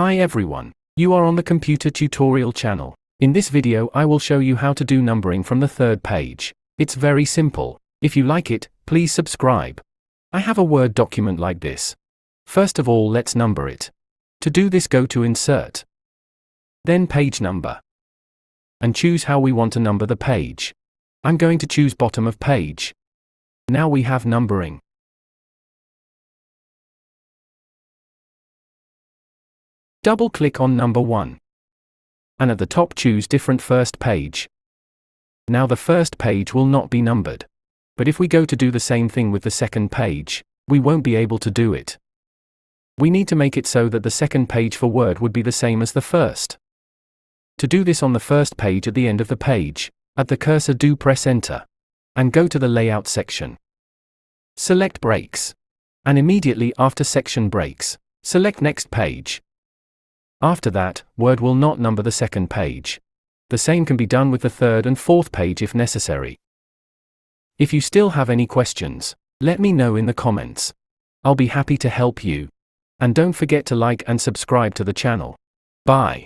Hi everyone, you are on the Computer Tutorial channel. In this video I will show you how to do numbering from the third page. It's very simple. If you like it, please subscribe. I have a Word document like this. First of all, let's number it. To do this, go to Insert, then Page Number, and choose how we want to number the page. I'm going to choose bottom of page. Now we have numbering. Double-click on number 1. And at the top choose different first page. Now the first page will not be numbered. But if we go to do the same thing with the second page, we won't be able to do it. We need to make it so that the second page for Word would be the same as the first. To do this, on the first page at the end of the page, at the cursor do press Enter. And go to the Layout section. Select Breaks. And immediately after Section Breaks, select Next Page. After that, Word will not number the second page. The same can be done with the third and fourth page if necessary. If you still have any questions, let me know in the comments. I'll be happy to help you. And don't forget to like and subscribe to the channel. Bye.